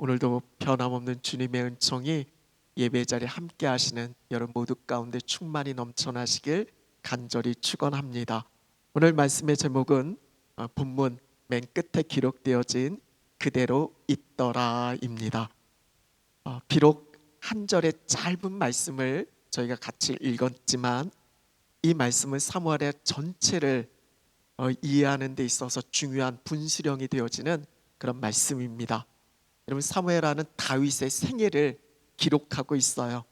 오늘도 변함없는 주님의 은총이 예배 자리에 함께 하시는 여러분 모두 가운데 충만히 넘쳐나시길 간절히 축원합니다. 오늘 말씀의 제목은 본문 맨 끝에 기록되어진 그대로 있더라입니다. 비록 한 절의 짧은 말씀을 저희가 같이 읽었지만 이 말씀은 사무엘의 전체를 이해하는 데 있어서 중요한 분수령이 되어지는 그런 말씀입니다. 여러분, 사무엘하는 다윗의 생애를 기록하고 있어요.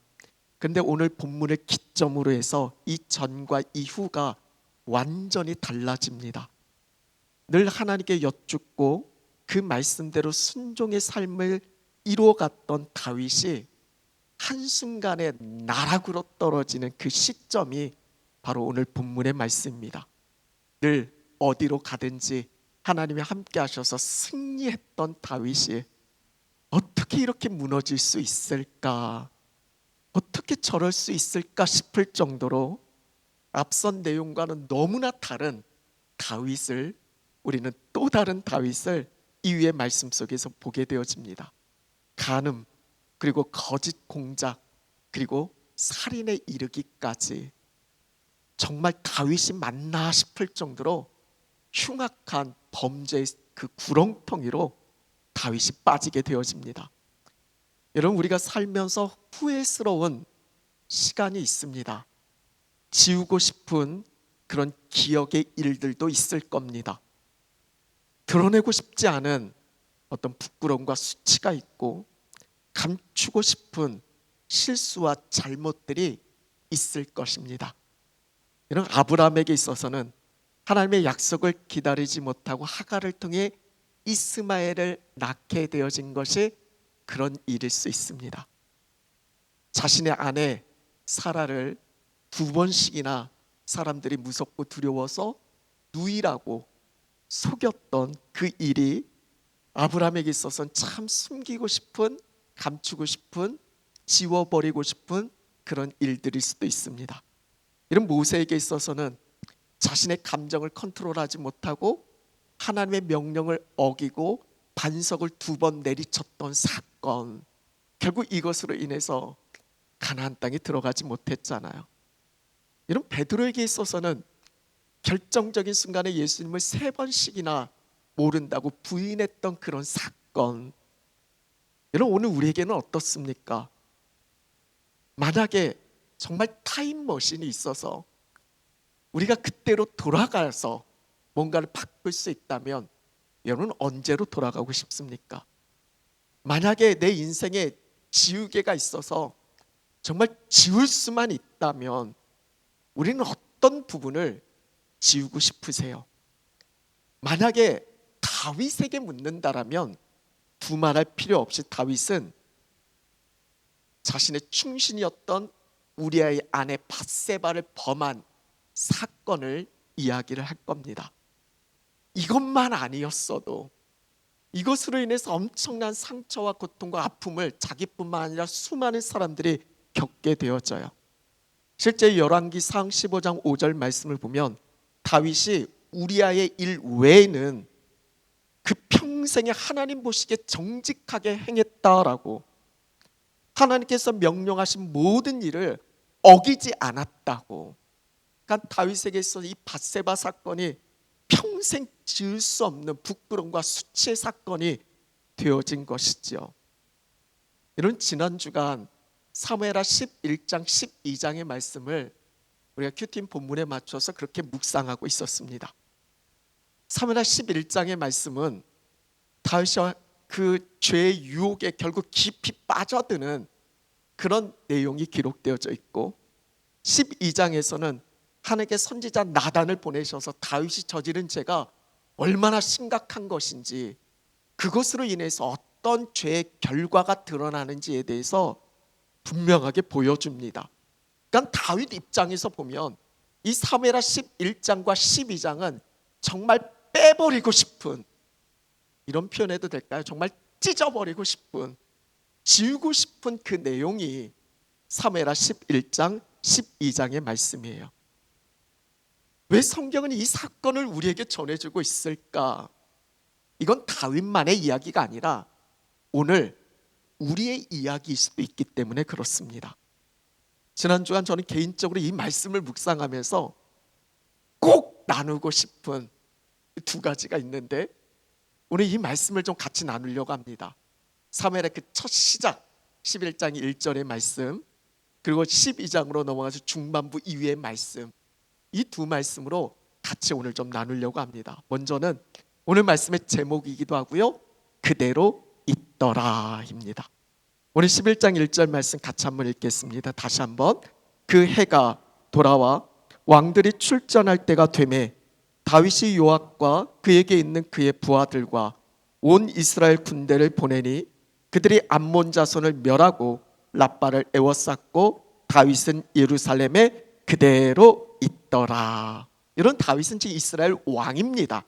그런데 오늘 본문을 기점으로 해서 이 전과 이후가 완전히 달라집니다. 늘 하나님께 여쭙고 그 말씀대로 순종의 삶을 이루어갔던 다윗이 한순간에 나락으로 떨어지는 그 시점이 바로 오늘 본문의 말씀입니다. 늘 어디로 가든지 하나님이 함께 하셔서 승리했던 다윗이 어떻게 이렇게 무너질 수 있을까? 어떻게 저럴 수 있을까 싶을 정도로 앞선 내용과는 너무나 다른 다윗을, 우리는 또 다른 다윗을 이 위의 말씀 속에서 보게 되어집니다. 간음, 그리고 거짓 공작, 그리고 살인에 이르기까지 정말 다윗이 맞나 싶을 정도로 흉악한 범죄의 그 구렁텅이로 다윗이 빠지게 되어집니다. 여러분, 우리가 살면서 후회스러운 시간이 있습니다. 지우고 싶은 그런 기억의 일들도 있을 겁니다. 드러내고 싶지 않은 어떤 부끄러움과 수치가 있고 감추고 싶은 실수와 잘못들이 있을 것입니다. 이런 아브라함에게 있어서는 하나님의 약속을 기다리지 못하고 하갈을 통해 이스마엘을 낳게 되어진 것이 그런 일일 수 있습니다. 자신의 아내 사라를 2번씩이나 사람들이 무섭고 두려워서 누이라고 속였던 그 일이 아브라함에게 있어서는 참 숨기고 싶은, 감추고 싶은, 지워버리고 싶은 그런 일들일 수도 있습니다. 이런 모세에게 있어서는 자신의 감정을 컨트롤하지 못하고 하나님의 명령을 어기고 반석을 2번 내리쳤던 사건, 결국 이것으로 인해서 가나안 땅에 들어가지 못했잖아요. 이런 베드로에게 있어서는 결정적인 순간에 예수님을 3번씩이나 모른다고 부인했던 그런 사건. 여러분, 오늘 우리에게는 어떻습니까? 만약에 정말 타임머신이 있어서 우리가 그때로 돌아가서 뭔가를 바꿀 수 있다면 여러분 언제로 돌아가고 싶습니까? 만약에 내 인생에 지우개가 있어서 정말 지울 수만 있다면 우리는 어떤 부분을 지우고 싶으세요? 만약에 다윗에게 묻는다라면 두말할 필요 없이 다윗은 자신의 충신이었던 우리아의 아내 밧세바를 범한 사건을 이야기를 할 겁니다. 이것만 아니었어도 이것으로 인해서 엄청난 상처와 고통과 아픔을 자기뿐만 아니라 수많은 사람들이 겪게 되어져요. 실제 열왕기상 15장 5절 말씀을 보면 다윗이 우리아의 일 외에는 그 평생에 하나님 보시기에 정직하게 행했다라고, 하나님께서 명령하신 모든 일을 어기지 않았다고. 그러니까 다윗에게 있어서 이 밧세바 사건이 평생 지을 수 없는 부끄러움과 수치의 사건이 되어진 것이지요. 이런 지난 주간 사무엘하 11장 12장의 말씀을 우리가 큐팀 본문에 맞춰서 그렇게 묵상하고 있었습니다. 사무엘하 11장의 말씀은 다윗이 그 죄의 유혹에 결국 깊이 빠져드는 그런 내용이 기록되어져 있고, 12장에서는 하나님께 선지자 나단을 보내셔서 다윗이 저지른 죄가 얼마나 심각한 것인지, 그것으로 인해서 어떤 죄의 결과가 드러나는지에 대해서 분명하게 보여줍니다. 그러니까 다윗 입장에서 보면 이 사무엘하 11장과 12장은 정말 빼버리고 싶은, 이런 표현해도 될까요? 정말 찢어버리고 싶은, 지우고 싶은 그 내용이 사무엘하 11장 12장의 말씀이에요. 왜 성경은 이 사건을 우리에게 전해주고 있을까? 이건 다윗만의 이야기가 아니라 오늘 우리의 이야기일 수도 있기 때문에 그렇습니다. 지난 주간 저는 개인적으로 이 말씀을 묵상하면서 꼭 나누고 싶은 두 가지가 있는데 오늘 이 말씀을 좀 같이 나누려고 합니다. 사무엘의 그 첫 시작 11장 1절의 말씀, 그리고 12장으로 넘어가서 중반부 이후의 말씀, 이 두 말씀으로 같이 오늘 좀 나누려고 합니다. 먼저는 오늘 말씀의 제목이기도 하고요, 그대로 있더라입니다. 오늘 11장 1절 말씀 같이 한번 읽겠습니다. 다시 한번. 그 해가 돌아와 왕들이 출전할 때가 되매 다윗이 요압과 그에게 있는 그의 부하들과 온 이스라엘 군대를 보내니 그들이 암몬 자손을 멸하고 랍바를 에워쌌고 다윗은 예루살렘에 그대로 있더라. 이런 다윗은 지금 이스라엘 왕입니다.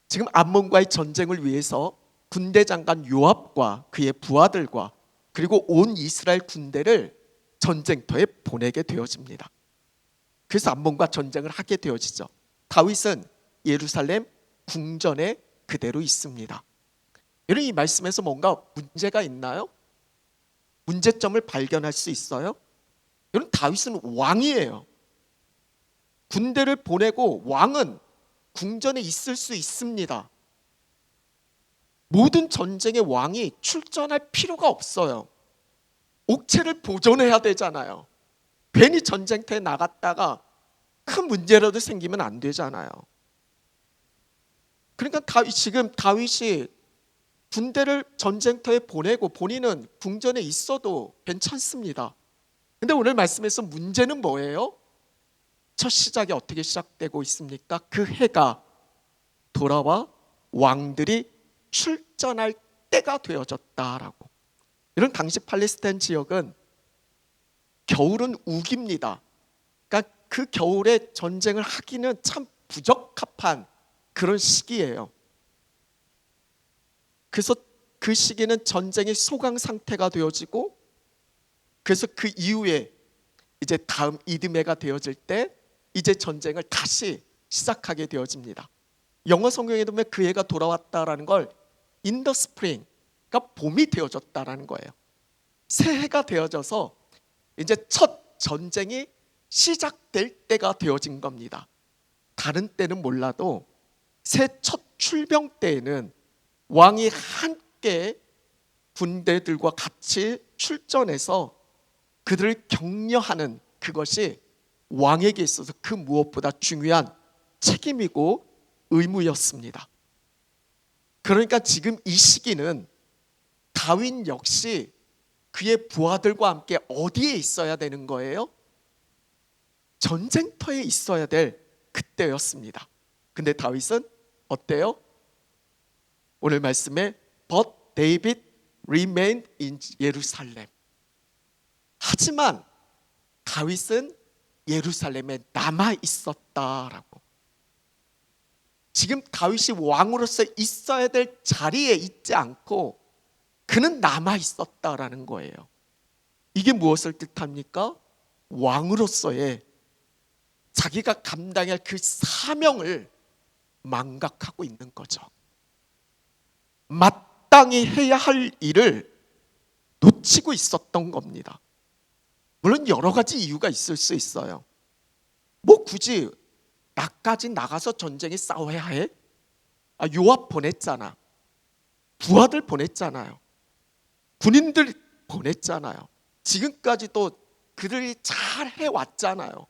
지금 암몬과의 전쟁을 위해서 군대 장관 요압과 그의 부하들과 그리고 온 이스라엘 군대를 전쟁터에 보내게 되어집니다. 그래서 암몬과 전쟁을 하게 되어지죠. 다윗은 예루살렘 궁전에 그대로 있습니다. 여러분, 이 말씀에서 뭔가 문제가 있나요? 문제점을 발견할 수 있어요? 여러분, 다윗은 왕이에요. 군대를 보내고 왕은 궁전에 있을 수 있습니다. 모든 전쟁의 왕이 출전할 필요가 없어요. 옥체를 보존해야 되잖아요. 괜히 전쟁터에 나갔다가 큰 문제라도 생기면 안 되잖아요. 그러니까 지금 다윗이 군대를 전쟁터에 보내고 본인은 궁전에 있어도 괜찮습니다. 근데 오늘 말씀에서 문제는 뭐예요? 첫 시작이 어떻게 시작되고 있습니까? 그 해가 돌아와 왕들이 출전할 때가 되어졌다라고. 이런 당시 팔레스타인 지역은 겨울은 우기입니다. 그러니까 그 겨울에 전쟁을 하기는 참 부적합한 그런 시기예요. 그래서 그 시기는 전쟁의 소강 상태가 되어지고, 그래서 그 이후에 이제 다음 이듬해가 되어질 때 이제 전쟁을 다시 시작하게 되어집니다. 영어 성경에 보면 그 해가 돌아왔다라는 걸 in the spring, 그러니까 봄이 되어졌다라는 거예요. 새해가 되어져서 이제 첫 전쟁이 시작될 때가 되어진 겁니다. 다른 때는 몰라도 새 첫 출병 때에는 왕이 함께 군대들과 같이 출전해서 그들을 격려하는 그것이 왕에게 있어서 그 무엇보다 중요한 책임이고 의무였습니다. 그러니까 지금 이 시기는 다윗 역시 그의 부하들과 함께 어디에 있어야 되는 거예요? 전쟁터에 있어야 될 그때였습니다. 근데 다윗은 어때요? 오늘 말씀에 But David remained in 예루살렘. 하지만 다윗은 예루살렘에 남아 있었다라고. 지금 다윗이 왕으로서 있어야 될 자리에 있지 않고 그는 남아 있었다라는 거예요. 이게 무엇을 뜻합니까? 왕으로서의 자기가 감당해야 할 그 사명을 망각하고 있는 거죠. 마땅히 해야 할 일을 놓치고 있었던 겁니다. 물론 여러 가지 이유가 있을 수 있어요. 뭐 굳이 나까지 나가서 전쟁에 싸워야 해? 요압 보냈잖아. 부하들 보냈잖아요. 군인들 보냈잖아요. 지금까지도 그들이 잘 해왔잖아요.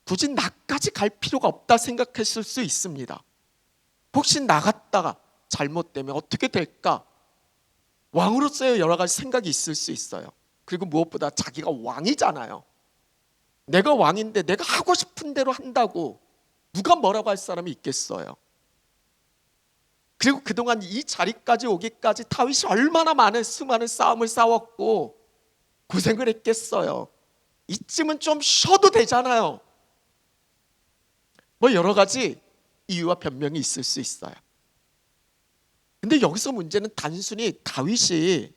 굳이 나까지 갈 필요가 없다 생각했을 수 있습니다. 혹시 나갔다가 잘못되면 어떻게 될까? 왕으로서의 여러 가지 생각이 있을 수 있어요. 그리고 무엇보다 자기가 왕이잖아요. 내가 왕인데 내가 하고 싶은 대로 한다고 누가 뭐라고 할 사람이 있겠어요? 그리고 그동안 이 자리까지 오기까지 다윗이 얼마나 많은 수많은 싸움을 싸웠고 고생을 했겠어요. 이쯤은 좀 쉬어도 되잖아요. 뭐 여러 가지 이유와 변명이 있을 수 있어요. 근데 여기서 문제는 단순히 다윗이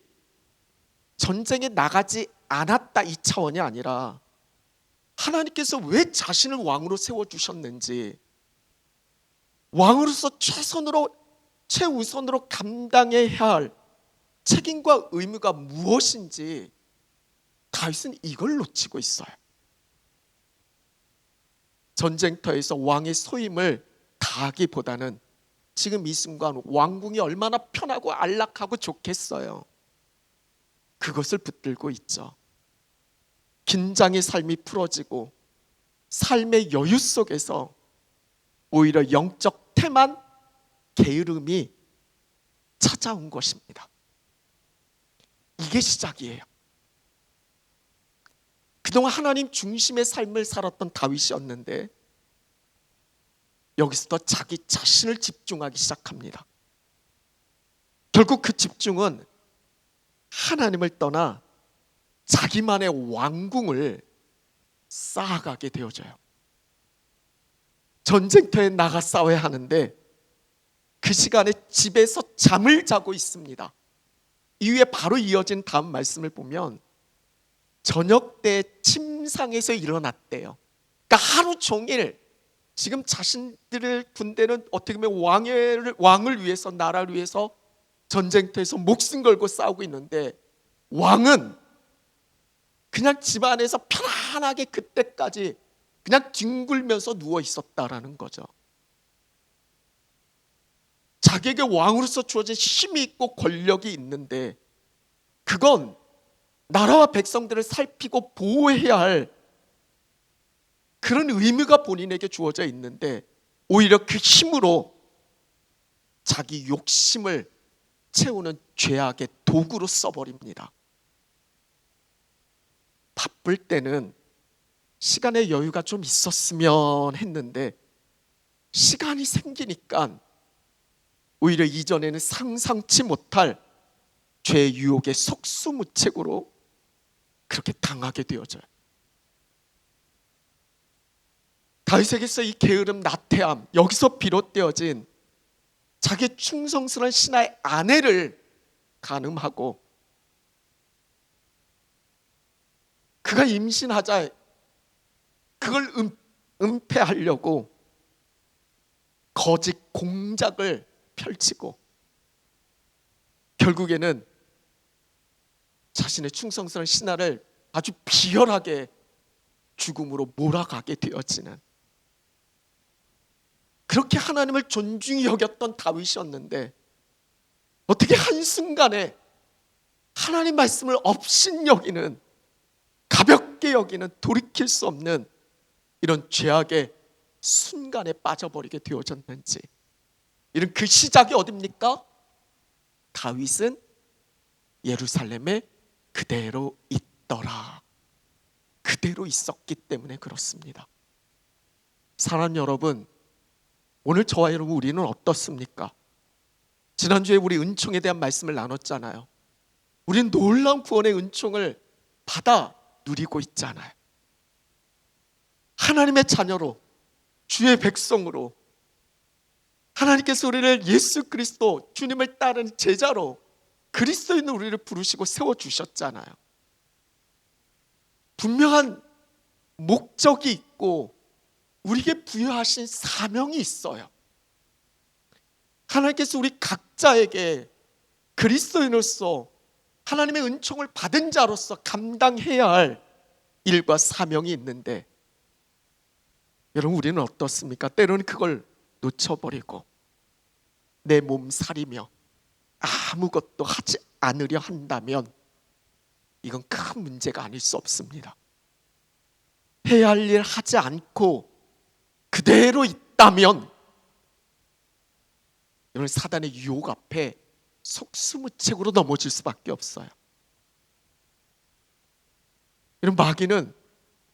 전쟁에 나가지 않았다 이 차원이 아니라 하나님께서 왜 자신을 왕으로 세워주셨는지, 왕으로서 최우선으로 감당해야 할 책임과 의무가 무엇인지 다윗은 이걸 놓치고 있어요. 전쟁터에서 왕의 소임을 다하기보다는 지금 이 순간 왕궁이 얼마나 편하고 안락하고 좋겠어요. 그것을 붙들고 있죠. 긴장의 삶이 풀어지고 삶의 여유 속에서 오히려 영적 태만, 게으름이 찾아온 것입니다. 이게 시작이에요. 그동안 하나님 중심의 삶을 살았던 다윗이었는데 여기서부터 자기 자신을 집중하기 시작합니다. 결국 그 집중은 하나님을 떠나 자기만의 왕궁을 쌓아가게 되어져요. 전쟁터에 나가 싸워야 하는데 그 시간에 집에서 잠을 자고 있습니다. 이후에 바로 이어진 다음 말씀을 보면 저녁 때 침상에서 일어났대요. 그러니까 하루 종일 지금 자신들의 군대는 어떻게 보면 왕을 위해서, 나라를 위해서 전쟁터에서 목숨 걸고 싸우고 있는데 왕은 그냥 집 안에서 편안하게 그때까지 그냥 뒹굴면서 누워 있었다라는 거죠. 자기에게 왕으로서 주어진 힘이 있고 권력이 있는데 그건 나라와 백성들을 살피고 보호해야 할 그런 의무가 본인에게 주어져 있는데 오히려 그 힘으로 자기 욕심을 채우는 죄악의 도구로 써버립니다. 바쁠 때는 시간의 여유가 좀 있었으면 했는데 시간이 생기니까 오히려 이전에는 상상치 못할 죄의 유혹의 속수무책으로 그렇게 당하게 되어져요. 다윗에게서 이 게으름, 나태함, 여기서 비롯되어진 자기의 충성스러운 신하의 아내를 간음하고 그가 임신하자 그걸 은폐하려고 거짓 공작을 펼치고 결국에는 자신의 충성스러운 신하를 아주 비열하게 죽음으로 몰아가게 되어지는, 그렇게 하나님을 존중히 여겼던 다윗이었는데 어떻게 한순간에 하나님 말씀을 업신여기는, 가볍게 여기는, 돌이킬 수 없는 이런 죄악의 순간에 빠져버리게 되어졌는지. 이런 그 시작이 어딥니까? 다윗은 예루살렘에 그대로 있더라. 그대로 있었기 때문에 그렇습니다. 사랑하는 여러분, 오늘 저와 여러분 우리는 어떻습니까? 지난주에 우리 은총에 대한 말씀을 나눴잖아요. 우리는 놀라운 구원의 은총을 받아 누리고 있잖아요. 하나님의 자녀로, 주의 백성으로, 하나님께서 우리를 예수 그리스도 주님을 따르는 제자로 그리스도인으로 우리를 부르시고 세워주셨잖아요. 분명한 목적이 있고 우리에게 부여하신 사명이 있어요. 하나님께서 우리 각자에게 그리스도인으로서 하나님의 은총을 받은 자로서 감당해야 할 일과 사명이 있는데, 여러분 우리는 어떻습니까? 때로는 그걸 놓쳐버리고 내 몸살이며 아무것도 하지 않으려 한다면 이건 큰 문제가 아닐 수 없습니다. 해야 할 일 하지 않고 그대로 있다면 여러분 사단의 유혹 앞에 속수무책으로 넘어질 수밖에 없어요. 이런 마귀는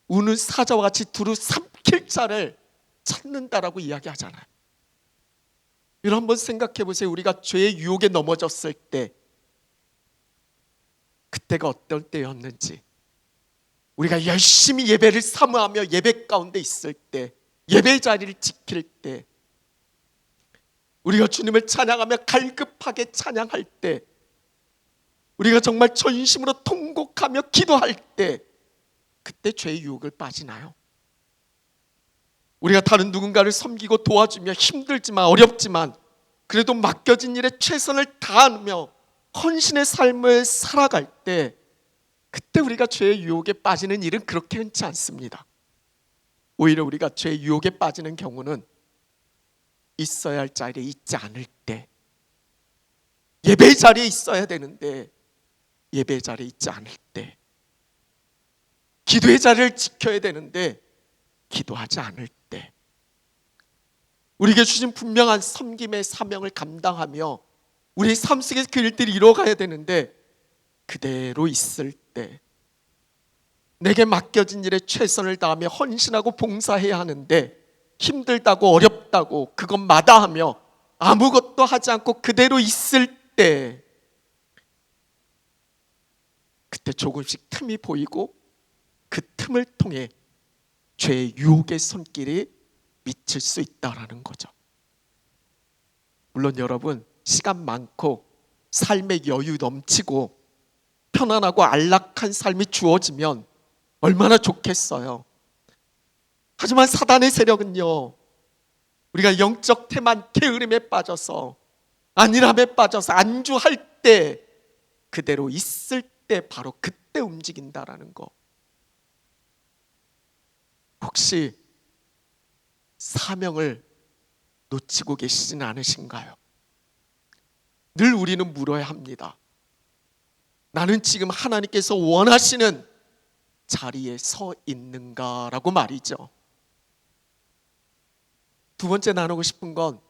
우는 사자와 같이 두루 삼킬 자를 찾는다라고 이야기하잖아요. 여러분 한번 생각해 보세요. 우리가 죄의 유혹에 넘어졌을 때 그때가 어떤 때였는지, 우리가 열심히 예배를 사모하며 예배 가운데 있을 때, 예배 자리를 지킬 때, 우리가 주님을 찬양하며 갈급하게 찬양할 때, 우리가 정말 전심으로 통곡하며 기도할 때, 그때 죄의 유혹을 빠지나요? 우리가 다른 누군가를 섬기고 도와주며 힘들지만 어렵지만 그래도 맡겨진 일에 최선을 다하며 헌신의 삶을 살아갈 때 그때 우리가 죄의 유혹에 빠지는 일은 그렇게 흔치 않습니다. 오히려 우리가 죄의 유혹에 빠지는 경우는 있어야 할 자리에 있지 않을 때, 예배 자리에 있어야 되는데 예배 자리에 있지 않을 때, 기도의 자리를 지켜야 되는데 기도하지 않을 때, 우리에게 주신 분명한 섬김의 사명을 감당하며 우리의 삶 속에서 그 일들이 이루어가야 되는데 그대로 있을 때, 내게 맡겨진 일에 최선을 다하며 헌신하고 봉사해야 하는데 힘들다고 어렵다고 그것 마다하며 아무것도 하지 않고 그대로 있을 때, 그때 조금씩 틈이 보이고 그 틈을 통해 죄의 유혹의 손길이 미칠 수 있다라는 거죠. 물론 여러분, 시간 많고 삶의 여유 넘치고 편안하고 안락한 삶이 주어지면 얼마나 좋겠어요. 하지만 사단의 세력은요, 우리가 영적 태만 게으름에 빠져서 안일함에 빠져서 안주할 때, 그대로 있을 때 바로 그때 움직인다라는 거. 혹시 사명을 놓치고 계시지는 않으신가요? 늘 우리는 물어야 합니다. 나는 지금 하나님께서 원하시는 자리에 서 있는가라고 말이죠. 두 번째 나누고 싶은 건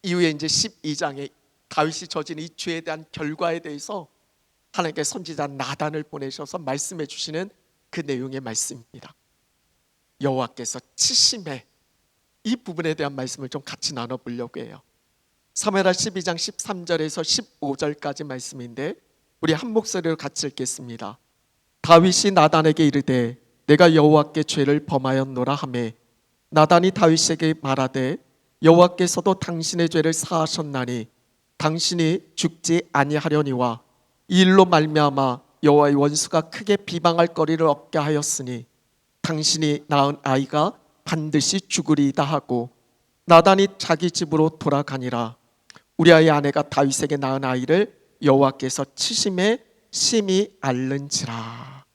이후에 이제 12장에 다윗이 저진 이 죄에 대한 결과에 대해서 하나님께 선지자 나단을 보내셔서 말씀해 주시는 그 내용의 말씀입니다. 여호와께서 치심해, 이 부분에 대한 말씀을 좀 같이 나눠보려고 해요. 사무엘하 12장 13절에서 15절까지 말씀인데 우리 한 목소리로 같이 읽겠습니다. 다윗이 나단에게 이르되 내가 여호와께 죄를 범하였노라 하매 나단이 다윗에게 말하되 여호와께서도 당신의 죄를 사하셨나니 당신이 죽지 아니하려니와 이 일로 말미암아 여호와의 원수가 크게 비방할 거리를 얻게 하였으니 당신이 낳은 아이가 반드시 죽으리이다 하고 나단이 자기 집으로 돌아가니라. 우리아의 아내가 다윗에게 낳은 아이를 여호와께서 치심에 심히 앓는지라.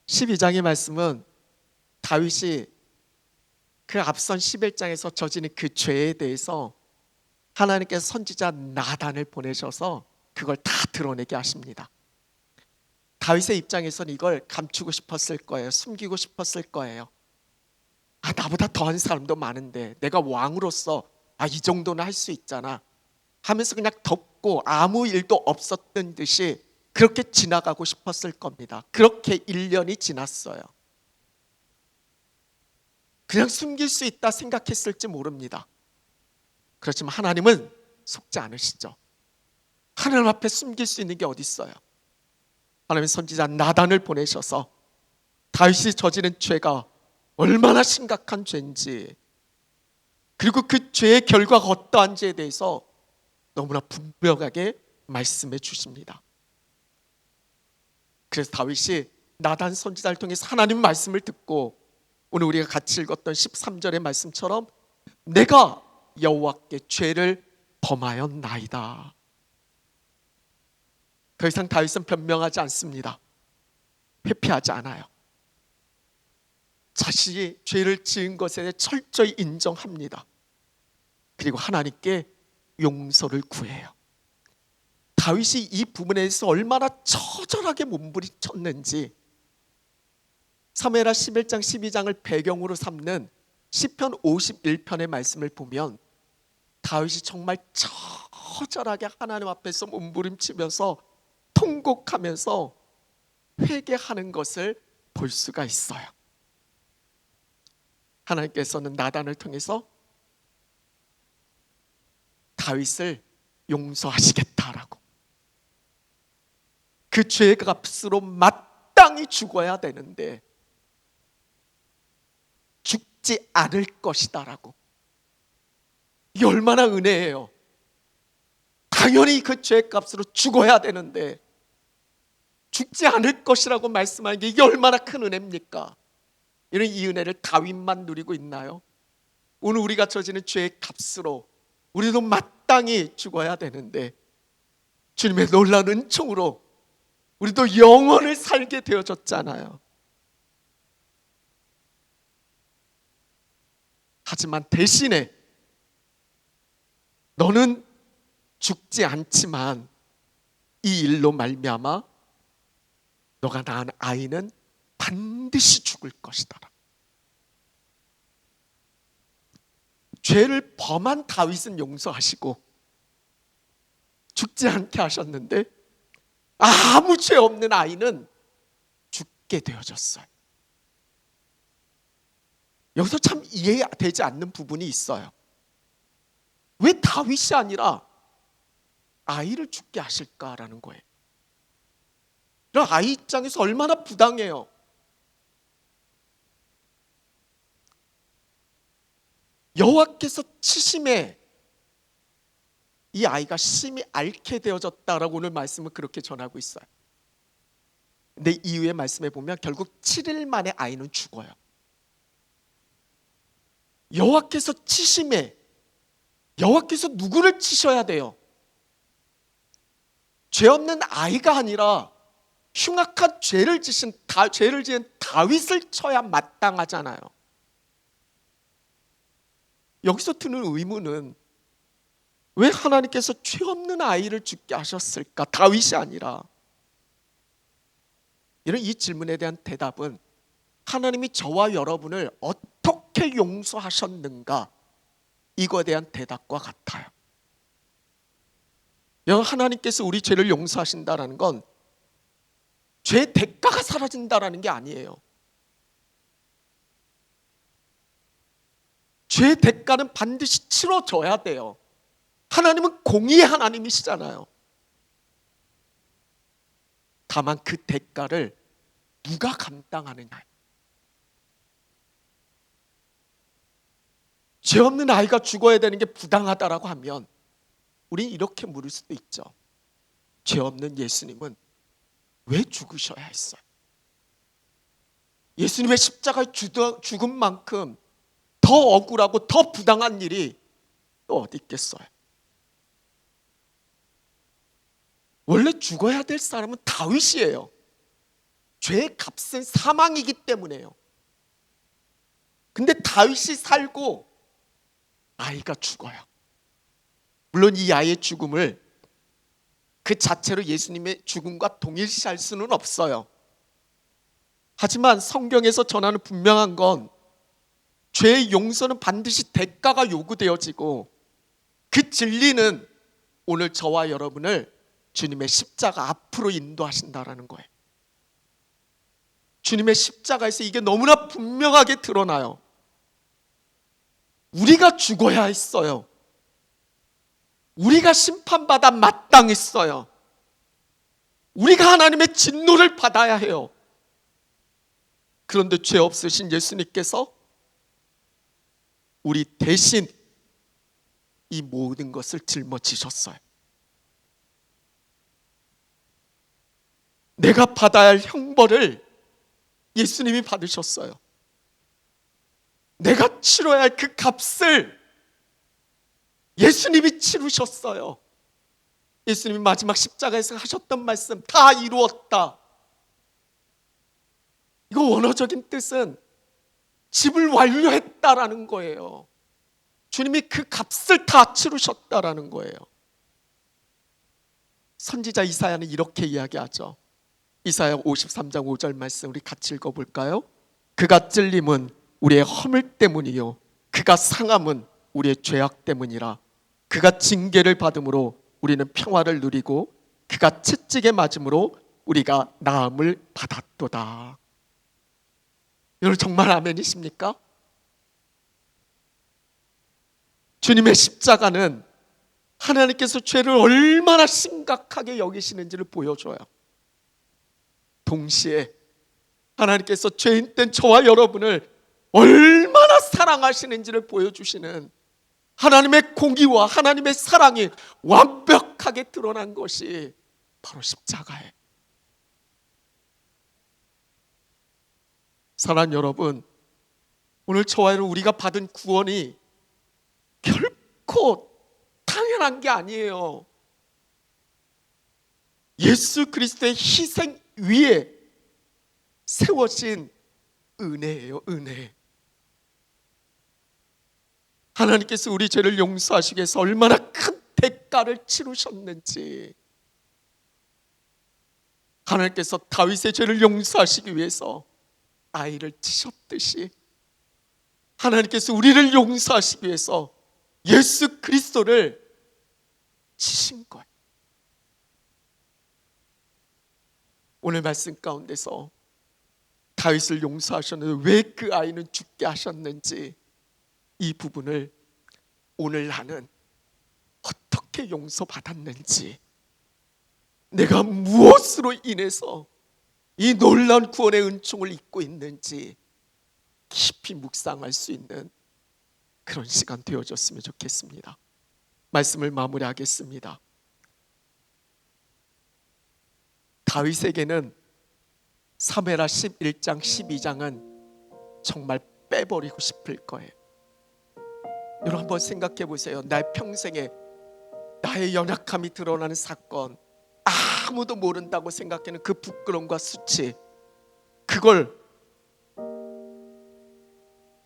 12장의 말씀은 다윗이 그 앞선 11장에서 저지른 그 죄에 대해서 하나님께서 선지자 나단을 보내셔서 그걸 다 드러내게 하십니다. 다윗의 입장에서는 이걸 감추고 싶었을 거예요. 숨기고 싶었을 거예요. 나보다 더한 사람도 많은데 내가 왕으로서 이 정도는 할 수 있잖아 하면서 그냥 덮고 아무 일도 없었던 듯이 그렇게 지나가고 싶었을 겁니다. 그렇게 1년이 지났어요. 그냥 숨길 수 있다 생각했을지 모릅니다. 그렇지만 하나님은 속지 않으시죠. 하나님 앞에 숨길 수 있는 게 어디 있어요? 하나님 선지자 나단을 보내셔서 다윗이 저지른 죄가 얼마나 심각한 죄인지, 그리고 그 죄의 결과가 어떠한지에 대해서 너무나 분명하게 말씀해 주십니다. 그래서 다윗이 나단 선지자를 통해서 하나님 말씀을 듣고 오늘 우리가 같이 읽었던 13절의 말씀처럼 내가 여호와께 죄를 범하였나이다. 더 이상 다윗은 변명하지 않습니다. 회피하지 않아요. 자신이 죄를 지은 것에 대해 철저히 인정합니다. 그리고 하나님께 용서를 구해요. 다윗이 이 부분에 대해서 얼마나 처절하게 몸부림쳤는지 사무엘하 11장 12장을 배경으로 삼는 시편 51편의 말씀을 보면 다윗이 정말 처절하게 하나님 앞에서 몸부림치면서 통곡하면서 회개하는 것을 볼 수가 있어요. 하나님께서는 나단을 통해서 다윗을 용서하시겠다라고, 그 죄의 값으로 마땅히 죽어야 되는데 죽지 않을 것이다라고. 이게 얼마나 은혜예요. 당연히 그 죄의 값으로 죽어야 되는데 죽지 않을 것이라고 말씀하는 게 이게 얼마나 큰 은혜입니까? 이런 이 은혜를 다윗만 누리고 있나요? 오늘 우리가 저지른 죄의 값으로 우리도 마땅히 마땅히 죽어야 되는데 주님의 놀라운 은총으로 우리도 영원을 살게 되어졌잖아요. 하지만 대신에 너는 죽지 않지만 이 일로 말미암아 너가 낳은 아이는 반드시 죽을 것이다. 죄를 범한 다윗은 용서하시고 죽지 않게 하셨는데 아무 죄 없는 아이는 죽게 되어졌어요. 여기서 참 이해되지 않는 부분이 있어요. 왜 다윗이 아니라 아이를 죽게 하실까라는 거예요. 그럼 아이 입장에서 얼마나 부당해요. 여호와께서 치심에 이 아이가 심히 앓게 되어졌다라고 오늘 말씀은 그렇게 전하고 있어요. 근데 이후의 말씀에 보면 결국 7일 만에 아이는 죽어요. 여호와께서 치심에 여호와께서 누구를 치셔야 돼요? 죄 없는 아이가 아니라 흉악한 죄를 지은 다윗을 쳐야 마땅하잖아요. 여기서 드는 의문은 왜 하나님께서 죄 없는 아이를 죽게 하셨을까? 다윗이 아니라. 이런 이 질문에 대한 대답은 하나님이 저와 여러분을 어떻게 용서하셨는가? 이거에 대한 대답과 같아요. 하나님께서 우리 죄를 용서하신다는 건 죄의 대가가 사라진다는 게 아니에요. 죄의 대가는 반드시 치러져야 돼요. 하나님은 공의의 하나님이시잖아요. 다만 그 대가를 누가 감당하느냐. 죄 없는 아이가 죽어야 되는 게 부당하다라고 하면 우린 이렇게 물을 수도 있죠. 죄 없는 예수님은 왜 죽으셔야 했어요? 예수님의 십자가의 죽음만큼 더 억울하고 더 부당한 일이 또 어디 있겠어요? 원래 죽어야 될 사람은 다윗이에요. 죄의 값은 사망이기 때문에요. 근데 다윗이 살고 아이가 죽어요. 물론 이 아이의 죽음을 그 자체로 예수님의 죽음과 동일시할 수는 없어요. 하지만 성경에서 전하는 분명한 건 죄의 용서는 반드시 대가가 요구되어지고 그 진리는 오늘 저와 여러분을 주님의 십자가 앞으로 인도하신다라는 거예요. 주님의 십자가에서 이게 너무나 분명하게 드러나요. 우리가 죽어야 했어요. 우리가 심판받아 마땅했어요. 우리가 하나님의 진노를 받아야 해요. 그런데 죄 없으신 예수님께서 우리 대신 이 모든 것을 짊어지셨어요. 내가 받아야 할 형벌을 예수님이 받으셨어요. 내가 치러야 할 그 값을 예수님이 치르셨어요. 예수님이 마지막 십자가에서 하셨던 말씀, 다 이루었다. 이거 원어적인 뜻은 집을 완료했다라는 거예요. 주님이 그 값을 다 치르셨다라는 거예요. 선지자 이사야는 이렇게 이야기하죠. 이사야 53장 5절 말씀 우리 같이 읽어볼까요? 그가 찔림은 우리의 허물 때문이요 그가 상함은 우리의 죄악 때문이라. 그가 징계를 받음으로 우리는 평화를 누리고 그가 채찍에 맞음으로 우리가 나음을 받았도다. 여러분 정말 아멘이십니까? 주님의 십자가는 하나님께서 죄를 얼마나 심각하게 여기시는지를 보여줘요. 동시에 하나님께서 죄인된 저와 여러분을 얼마나 사랑하시는지를 보여주시는 하나님의 공의와 하나님의 사랑이 완벽하게 드러난 것이 바로 십자가예요. 사랑하는 여러분, 오늘 저와 여러분 우리가 받은 구원이 결코 당연한 게 아니에요. 예수 그리스도의 희생 위에 세워진 은혜예요. 은혜. 하나님께서 우리 죄를 용서하시기 위해서 얼마나 큰 대가를 치르셨는지, 하나님께서 다윗의 죄를 용서하시기 위해서 아이를 치셨듯이 하나님께서 우리를 용서하시기 위해서 예수 그리스도를 치신 거예요. 오늘 말씀 가운데서 다윗을 용서하셨는데 왜 그 아이는 죽게 하셨는지, 이 부분을 오늘 나는 어떻게 용서받았는지, 내가 무엇으로 인해서 이 놀라운 구원의 은총을 입고 있는지 깊이 묵상할 수 있는 그런 시간 되어졌으면 좋겠습니다. 말씀을 마무리하겠습니다. 다윗에게는 사무엘하 11장 12장은 정말 빼버리고 싶을 거예요. 여러분 한번 생각해 보세요. 나의 평생에 나의 연약함이 드러나는 사건, 아무도 모른다고 생각하는 그 부끄러움과 수치, 그걸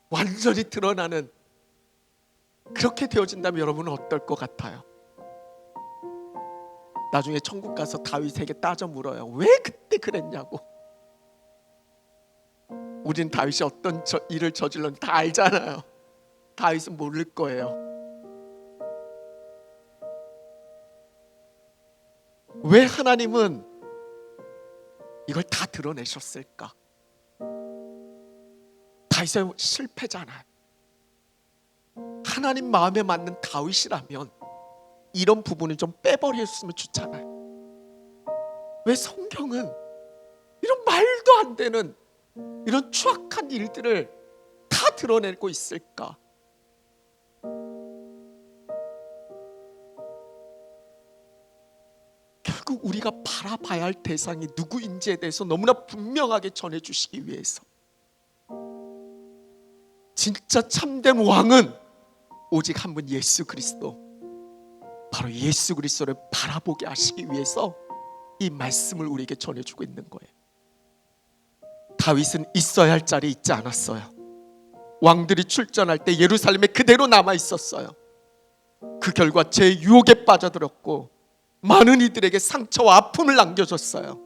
완전히 드러나는, 그렇게 되어진다면 여러분은 어떨 것 같아요? 나중에 천국 가서 다윗에게 따져 물어요. 왜 그때 그랬냐고. 우린 다윗이 어떤 일을 저질렀는지 다 알잖아요. 다윗은 모를 거예요. 왜 하나님은 이걸 다 드러내셨을까? 다윗은 실패잖아요. 하나님 마음에 맞는 다윗이라면 이런 부분을 좀 빼버렸으면 좋잖아요. 왜 성경은 이런 말도 안 되는 이런 추악한 일들을 다 드러내고 있을까? 결국 우리가 바라봐야 할 대상이 누구인지에 대해서 너무나 분명하게 전해주시기 위해서, 진짜 참된 왕은 오직 한 분 예수 그리스도, 바로 예수 그리스도를 바라보게 하시기 위해서 이 말씀을 우리에게 전해주고 있는 거예요. 다윗은 있어야 할 자리에 있지 않았어요. 왕들이 출전할 때 예루살렘에 그대로 남아 있었어요. 그 결과 제 유혹에 빠져들었고 많은 이들에게 상처와 아픔을 남겨줬어요.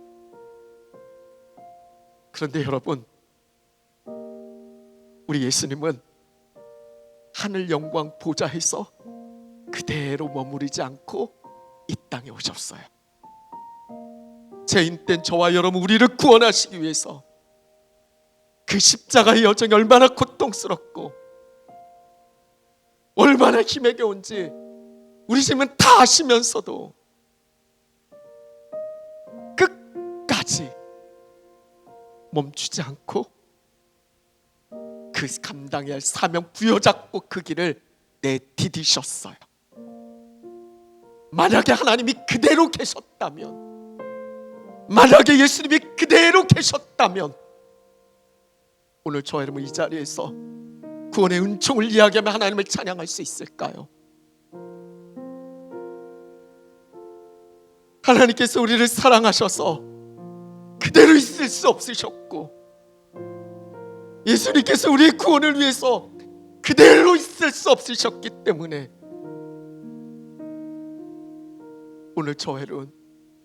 그런데 여러분, 우리 예수님은 하늘 영광 보좌에서 그대로 머무르지 않고 이 땅에 오셨어요. 죄인된 저와 여러분, 우리를 구원하시기 위해서 그 십자가의 여정이 얼마나 고통스럽고 얼마나 힘에 겨운지 우리 주님은 다 아시면서도 끝까지 멈추지 않고 그 감당해야 할 사명 부여잡고 그 길을 내디디셨어요. 만약에 하나님이 그대로 계셨다면, 만약에 예수님이 그대로 계셨다면, 오늘 저와 여러분 이 자리에서 구원의 은총을 이야기하며 하나님을 찬양할 수 있을까요? 하나님께서 우리를 사랑하셔서 그대로 있을 수 없으셨고, 예수님께서 우리의 구원을 위해서 그대로 있을 수 없으셨기 때문에 오늘 저와 여러분,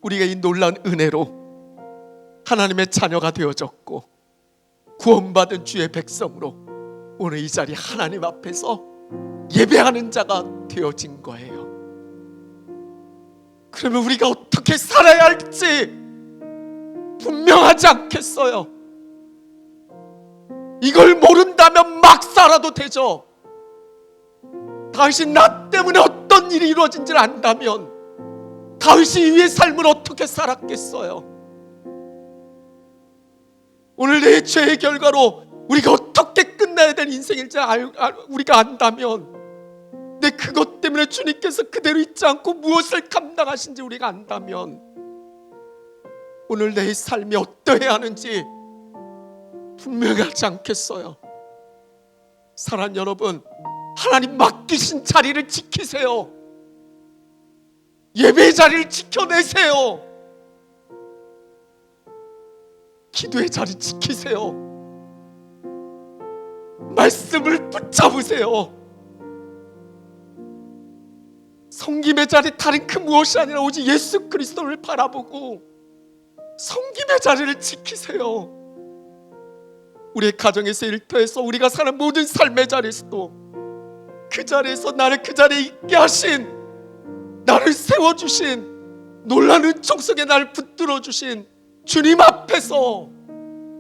우리가 이 놀라운 은혜로 하나님의 자녀가 되어졌고 구원받은 주의 백성으로 오늘 이 자리 하나님 앞에서 예배하는 자가 되어진 거예요. 그러면 우리가 어떻게 살아야 할지 분명하지 않겠어요? 이걸 모른다면 막 살아도 되죠. 다윗이 나 때문에 어떤 일이 이루어진지를 안다면 다윗이 위의 삶을 어떻게 살았겠어요? 오늘 내 죄의 결과로 우리가 어떻게 끝나야 될 인생일지 우리가 안다면, 내 그것 때문에 주님께서 그대로 있지 않고 무엇을 감당하신지 우리가 안다면, 오늘 내 삶이 어떠해야 하는지 분명하지 않겠어요? 사랑하는 여러분, 하나님 맡기신 자리를 지키세요. 예배의 자리를 지켜내세요. 기도의 자리 지키세요. 말씀을 붙잡으세요. 섬김의 자리 다른 그 무엇이 아니라 오직 예수 그리스도를 바라보고 섬김의 자리를 지키세요. 우리의 가정에서, 일터에서, 우리가 사는 모든 삶의 자리에서도 그 자리에서 나를 그 자리에 있게 하신, 나를 세워주신, 놀라운 은총 속에 나를 붙들어 주신 주님 앞에서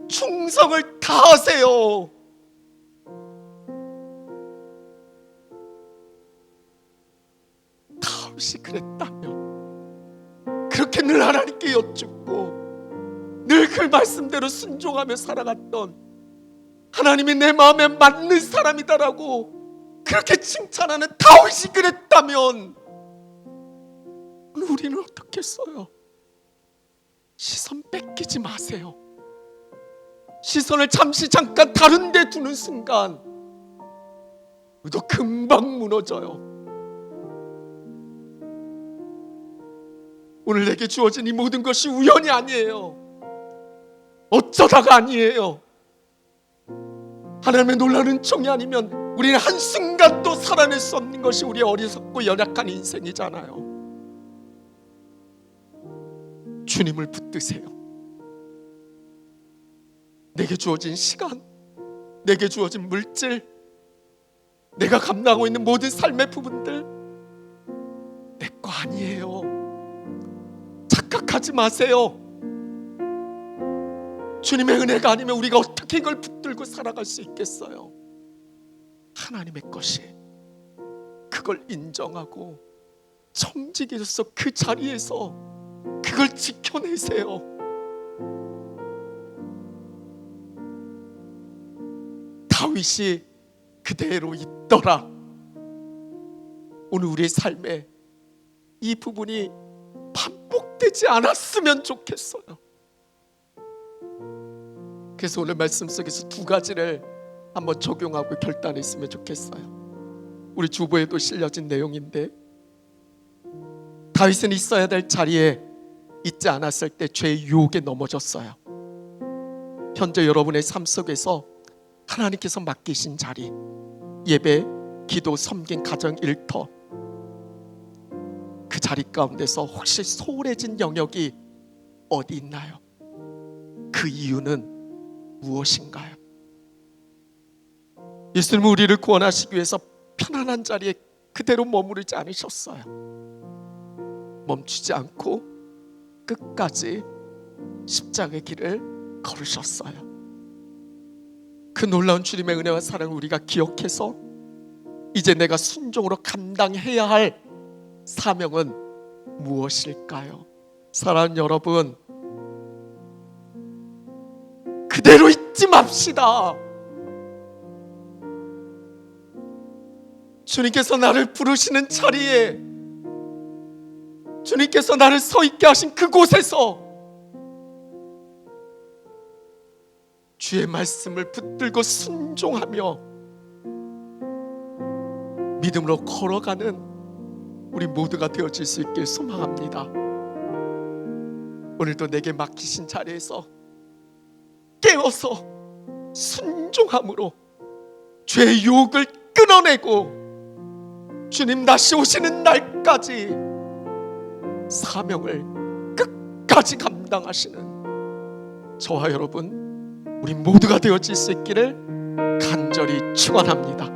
충성을 다하세요. 다윗이 그랬다면, 그렇게 늘 하나님께 여쭙고 늘 그 말씀대로 순종하며 살아갔던, 하나님이 내 마음에 맞는 사람이다라고 그렇게 칭찬하는 다윗이 그랬다면 오늘 우리는 어떻겠어요? 시선 뺏기지 마세요. 시선을 잠깐 다른 데 두는 순간 우리도 금방 무너져요. 오늘 내게 주어진 이 모든 것이 우연이 아니에요. 어쩌다가 아니에요. 하나님의 놀라운 은총이 아니면 우리는 한순간도 살아낼 수 없는 것이 우리의 어리석고 연약한 인생이잖아요. 주님을 붙드세요. 내게 주어진 시간, 내게 주어진 물질, 내가 감당하고 있는 모든 삶의 부분들 내 거 아니에요. 착각하지 마세요. 주님의 은혜가 아니면 우리가 어떻게 이걸 붙들고 살아갈 수 있겠어요? 하나님의 것이, 그걸 인정하고 청지기로서 그 자리에서 그걸 지켜내세요. 다윗이 그대로 있더라. 오늘 우리의 삶에 이 부분이 반복되지 않았으면 좋겠어요. 그래서 오늘 말씀 속에서 두 가지를 한번 적용하고 결단했으면 좋겠어요. 우리 주보에도 실려진 내용인데, 다윗은 있어야 될 자리에 있지 않았을 때 죄의 유혹에 넘어졌어요. 현재 여러분의 삶 속에서 하나님께서 맡기신 자리, 예배, 기도, 섬긴, 가정, 일터, 그 자리 가운데서 혹시 소홀해진 영역이 어디 있나요? 그 이유는 무엇인가요? 예수님은 우리를 구원하시기 위해서 편안한 자리에 그대로 머무르지 않으셨어요. 멈추지 않고 끝까지 십자가의 길을 걸으셨어요. 그 놀라운 주님의 은혜와 사랑을 우리가 기억해서 이제 내가 순종으로 감당해야 할 사명은 무엇일까요? 사랑하는 여러분, 그대로 있지 맙시다. 주님께서 나를 부르시는 자리에, 주님께서 나를 서 있게 하신 그곳에서 주의 말씀을 붙들고 순종하며 믿음으로 걸어가는 우리 모두가 되어질 수 있길 소망합니다. 오늘도 내게 맡기신 자리에서 깨어서 순종함으로 죄의 유혹을 끊어내고 주님 다시 오시는 날까지 사명을 끝까지 감당하시는 저와 여러분, 우리 모두가 되어질 수 있기를 간절히 축원합니다.